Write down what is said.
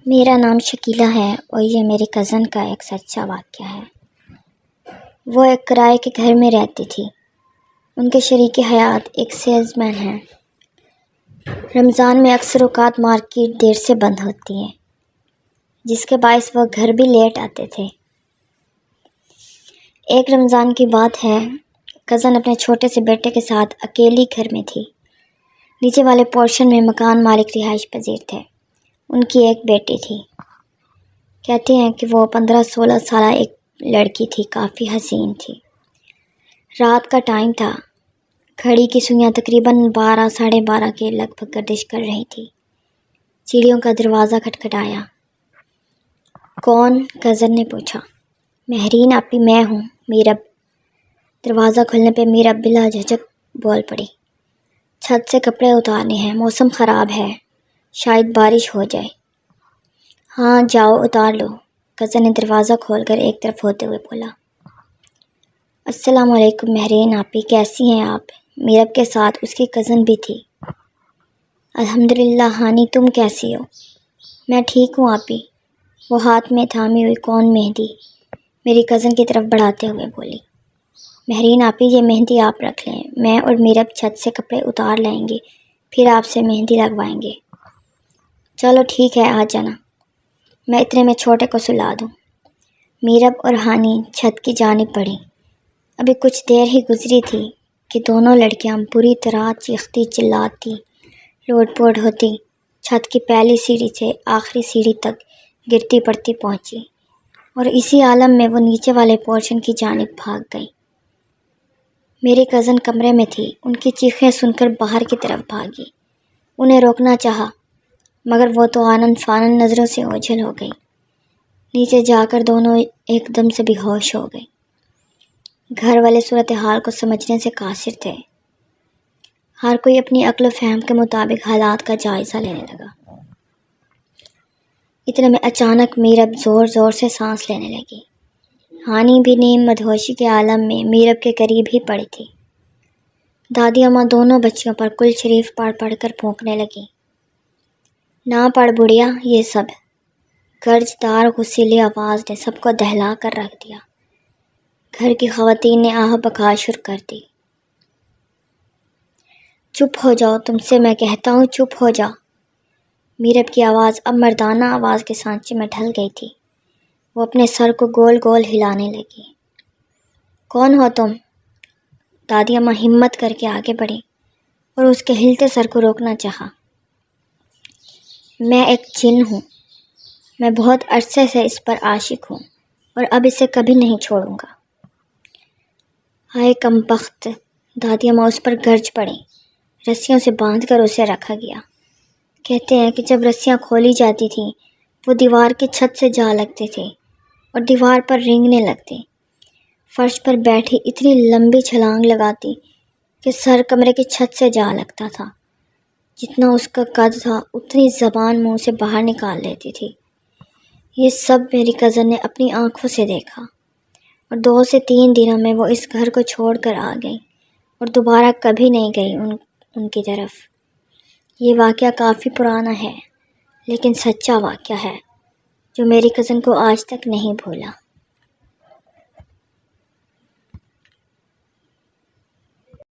میرا نام شکیلہ ہے اور یہ میری کزن کا ایک سچا واقعہ ہے۔ وہ ایک کرائے کے گھر میں رہتی تھی۔ ان کے شریک حیات ایک سیلز مین ہیں۔ رمضان میں اکثر اوقات مارکیٹ دیر سے بند ہوتی ہے، جس کے باعث وہ گھر بھی لیٹ آتے تھے۔ ایک رمضان کی بات ہے، کزن اپنے چھوٹے سے بیٹے کے ساتھ اکیلی گھر میں تھی۔ نیچے والے پورشن میں مکان مالک رہائش پذیر تھے۔ ان کی ایک بیٹی تھی۔ کہتے ہیں کہ وہ 15-16 سالہ ایک لڑکی تھی، کافی حسین تھی۔ رات کا ٹائم تھا، گھڑی کی سوئیاں تقریباً 12-12:30 کے لگ بھگ گردش کر رہی تھی۔ سیڑھیوں کا دروازہ کھٹکھٹایا۔ کون؟ کزن نے پوچھا۔ مہرین آپی، میں ہوں، میرب۔ دروازہ کھلنے پہ میرب بلا جھجک بول پڑی۔ چھت سے کپڑے اتارنے ہیں، موسم خراب ہے، شاید بارش ہو جائے۔ ہاں جاؤ اتار لو، کزن نے دروازہ کھول کر ایک طرف ہوتے ہوئے بولا۔ السلام علیکم مہرین آپی، کیسی ہیں آپ؟ میرب کے ساتھ اس کی کزن بھی تھی۔ الحمدللہ ہانی، تم کیسی ہو؟ میں ٹھیک ہوں آپی، وہ ہاتھ میں تھامی ہوئی کون مہندی میری کزن کی طرف بڑھاتے ہوئے بولی۔ مہرین آپی، یہ مہندی آپ رکھ لیں، میں اور میرب چھت سے کپڑے اتار لیں گے، پھر آپ سے مہندی لگوائیں گے۔ چلو ٹھیک ہے، آ جانا، میں اتنے میں چھوٹے کو سلا دوں۔ میرب اور ہانی چھت کی جانب بڑھی۔ ابھی کچھ دیر ہی گزری تھی کہ دونوں لڑکیاں بری طرح چیختی چلاتی لوٹ پوٹ ہوتی چھت کی پہلی سیڑھی سے آخری سیڑھی تک گرتی پڑتی پہنچی، اور اسی عالم میں وہ نیچے والے پورشن کی جانب بھاگ گئی۔ میری کزن کمرے میں تھی، ان کی چیخیں سن کر باہر کی طرف بھاگی۔ انہیں روکنا چاہا، مگر وہ تو آنن فانن نظروں سے اوجھل ہو گئی۔ نیچے جا کر دونوں ایک دم سے بے ہوش ہو گئے۔ گھر والے صورتحال کو سمجھنے سے قاصر تھے۔ ہر کوئی اپنی عقل و فہم کے مطابق حالات کا جائزہ لینے لگا۔ اتنے میں اچانک میرب زور زور سے سانس لینے لگی۔ ہانی بھی نیم مدہوشی کے عالم میں میرب کے قریب ہی پڑی تھی۔ دادی اماں دونوں بچیوں پر کل شریف پڑھ پڑھ کر پھونکنے لگی۔ نہ پڑھ بڑھیا، یہ سب گرج دار غصیلی آواز نے سب کو دہلا کر رکھ دیا۔ گھر کی خواتین نے آہ بکا شروع کر دی۔ چپ ہو جاؤ، تم سے میں کہتا ہوں چپ ہو جاؤ۔ میرب کی آواز اب مردانہ آواز کے سانچے میں ڈھل گئی تھی۔ وہ اپنے سر کو گول گول ہلانے لگی۔ کون ہو تم؟ دادی اماں ہمت کر کے آگے بڑھی اور اس کے ہلتے سر کو روکنا چاہا۔ میں ایک جن ہوں، میں بہت عرصے سے اس پر عاشق ہوں اور اب اسے کبھی نہیں چھوڑوں گا۔ ہائے کمبخت! دادی اماں اس پر گرج پڑیں۔ رسیوں سے باندھ کر اسے رکھا گیا۔ کہتے ہیں کہ جب رسیاں کھولی جاتی تھیں وہ دیوار کی چھت سے جا لگتے تھے اور دیوار پر رینگنے لگتے۔ فرش پر بیٹھی اتنی لمبی چھلانگ لگاتی کہ سر کمرے کی چھت سے جا لگتا تھا۔ جتنا اس کا قد تھا اتنی زبان منہ سے باہر نکال لیتی تھی۔ یہ سب میری کزن نے اپنی آنکھوں سے دیکھا، اور 2 سے 3 دنوں میں وہ اس گھر کو چھوڑ کر آ گئی اور دوبارہ کبھی نہیں گئی ان کی طرف۔ یہ واقعہ کافی پرانا ہے، لیکن سچا واقعہ ہے جو میری کزن کو آج تک نہیں بھولا۔